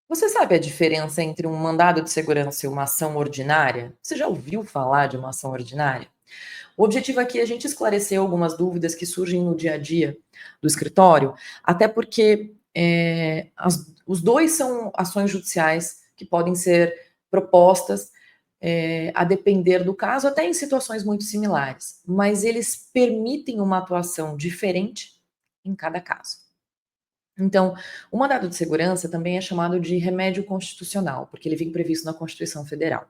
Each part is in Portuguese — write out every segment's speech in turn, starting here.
Você sabe a diferença entre um mandado de segurança e uma ação ordinária? Você já ouviu falar de uma ação ordinária? O objetivo aqui é a gente esclarecer algumas dúvidas que surgem no dia a dia do escritório, até porque os dois são ações judiciais que podem ser propostas a depender do caso, até em situações muito similares, mas eles permitem uma atuação diferente em cada caso. Então, o mandado de segurança também é chamado de remédio constitucional, porque ele vem previsto na Constituição Federal.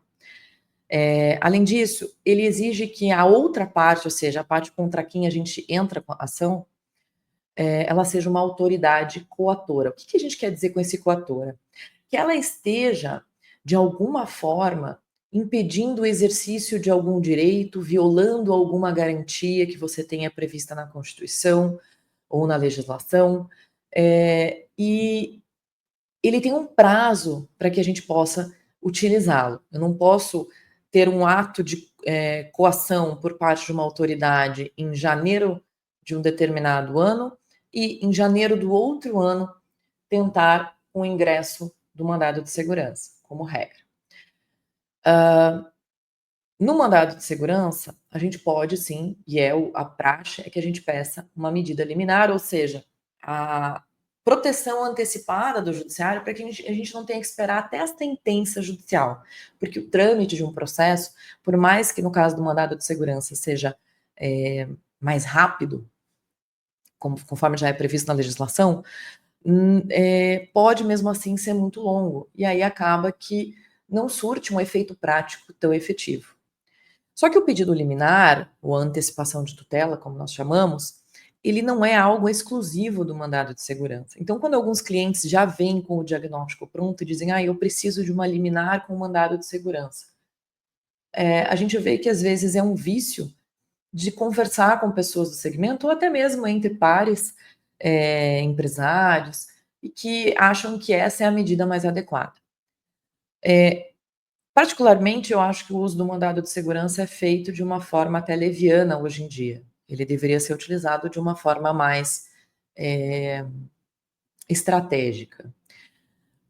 Além disso, ele exige que a outra parte, ou seja, a parte contra quem a gente entra com a ação, ela seja uma autoridade coatora. O que a gente quer dizer com esse coatora? Que ela esteja, de alguma forma, impedindo o exercício de algum direito, violando alguma garantia que você tenha prevista na Constituição ou na legislação, e ele tem um prazo para que a gente possa utilizá-lo. Eu não posso ter um ato de coação por parte de uma autoridade em janeiro de um determinado ano e em janeiro do outro ano tentar o ingresso do mandado de segurança, como regra. No mandado de segurança, a gente pode sim, e a praxe é que a gente peça uma medida liminar, ou seja, a proteção antecipada do judiciário para que a gente não tenha que esperar até a sentença judicial, porque o trâmite de um processo, por mais que no caso do mandado de segurança seja mais rápido, conforme já é previsto na legislação, pode mesmo assim ser muito longo, e aí acaba que não surte um efeito prático tão efetivo. Só que o pedido liminar, ou a antecipação de tutela, como nós chamamos, ele não é algo exclusivo do mandado de segurança. Então, quando alguns clientes já vêm com o diagnóstico pronto e dizem, eu preciso de uma liminar com o mandado de segurança, a gente vê que às vezes é um vício de conversar com pessoas do segmento, ou até mesmo entre pares, empresários, e que acham que essa é a medida mais adequada. Particularmente, eu acho que o uso do mandado de segurança é feito de uma forma até leviana hoje em dia. Ele deveria ser utilizado de uma forma mais estratégica.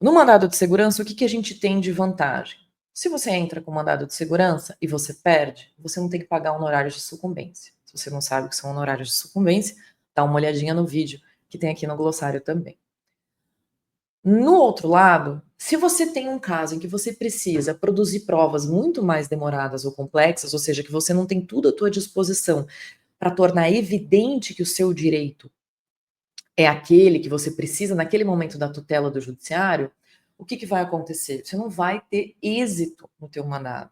No mandado de segurança, o que a gente tem de vantagem? Se você entra com mandado de segurança e você perde, você não tem que pagar honorários de sucumbência. Se você não sabe o que são honorários de sucumbência, dá uma olhadinha no vídeo que tem aqui no glossário também. No outro lado, se você tem um caso em que você precisa produzir provas muito mais demoradas ou complexas, ou seja, que você não tem tudo à tua disposição para tornar evidente que o seu direito é aquele que você precisa naquele momento da tutela do judiciário, o que vai acontecer? Você não vai ter êxito no teu mandado.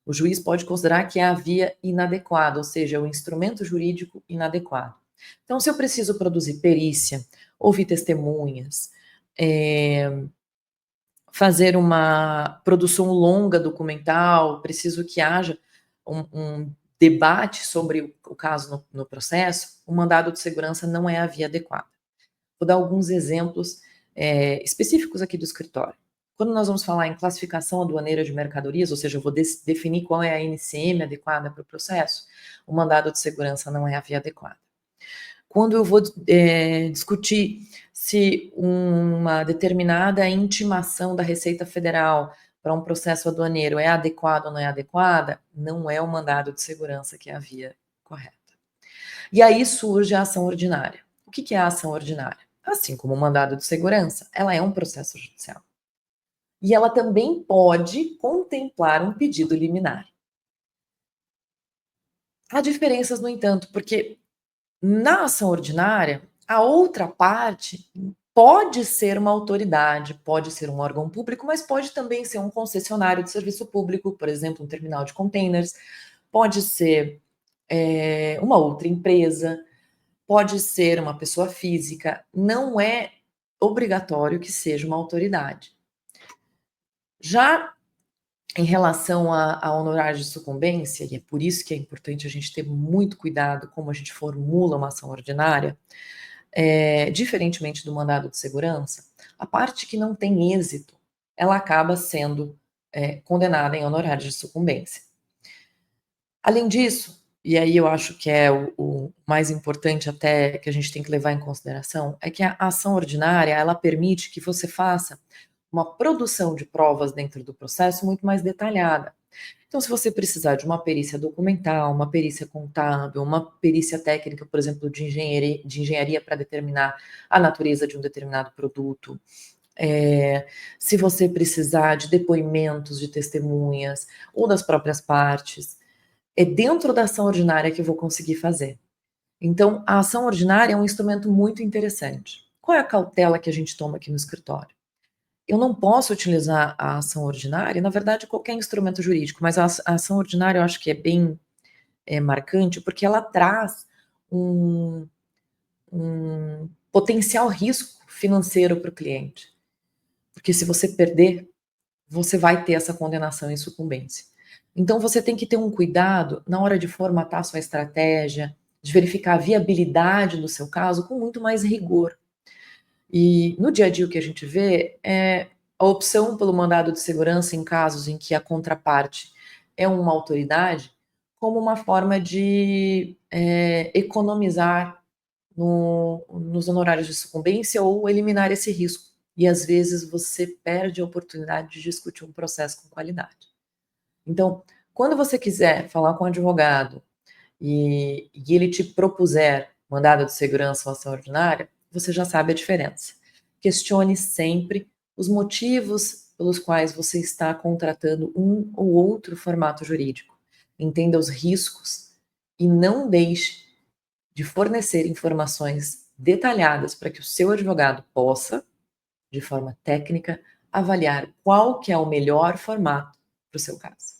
O juiz pode considerar que é a via inadequada, ou seja, o instrumento jurídico inadequado. Então, se eu preciso produzir perícia, ouvir testemunhas, fazer uma produção longa documental, preciso que haja um debate sobre o caso no processo, o mandado de segurança não é a via adequada. Vou dar alguns exemplos específicos aqui do escritório. Quando nós vamos falar em classificação aduaneira de mercadorias, ou seja, eu vou definir qual é a NCM adequada para o processo, o mandado de segurança não é a via adequada. Quando eu vou discutir se uma determinada intimação da Receita Federal para um processo aduaneiro é adequada ou não é adequada, não é o mandado de segurança que é a via correta. E aí surge a ação ordinária. O que é a ação ordinária? Assim como o mandado de segurança, ela é um processo judicial. E ela também pode contemplar um pedido liminar. Há diferenças, no entanto, porque na ação ordinária, a outra parte pode ser uma autoridade, pode ser um órgão público, mas pode também ser um concessionário de serviço público, por exemplo, um terminal de containers, pode ser uma outra empresa, pode ser uma pessoa física, não é obrigatório que seja uma autoridade. Já em relação a honorários de sucumbência, e é por isso que é importante a gente ter muito cuidado como a gente formula uma ação ordinária, diferentemente do mandado de segurança, a parte que não tem êxito, ela acaba sendo condenada em honorários de sucumbência. Além disso, e aí eu acho que é o mais importante até que a gente tem que levar em consideração, é que a ação ordinária, ela permite que você faça uma produção de provas dentro do processo muito mais detalhada. Então, se você precisar de uma perícia documental, uma perícia contábil, uma perícia técnica, por exemplo, de engenharia para determinar a natureza de um determinado produto, se você precisar de depoimentos de testemunhas ou das próprias partes, é dentro da ação ordinária que eu vou conseguir fazer. Então, a ação ordinária é um instrumento muito interessante. Qual é a cautela que a gente toma aqui no escritório? Eu não posso utilizar a ação ordinária, na verdade, qualquer instrumento jurídico, mas a ação ordinária eu acho que é bem marcante, porque ela traz um, um potencial risco financeiro para o cliente. Porque se você perder, você vai ter essa condenação em sucumbência. Então você tem que ter um cuidado na hora de formatar sua estratégia, de verificar a viabilidade do seu caso com muito mais rigor. E no dia a dia o que a gente vê é a opção pelo mandado de segurança em casos em que a contraparte é uma autoridade, como uma forma de economizar nos honorários de sucumbência ou eliminar esse risco. E às vezes você perde a oportunidade de discutir um processo com qualidade. Então, quando você quiser falar com o advogado e ele te propuser mandado de segurança ou ação ordinária, você já sabe a diferença. Questione sempre os motivos pelos quais você está contratando um ou outro formato jurídico. Entenda os riscos e não deixe de fornecer informações detalhadas para que o seu advogado possa, de forma técnica, avaliar qual que é o melhor formato para o seu caso.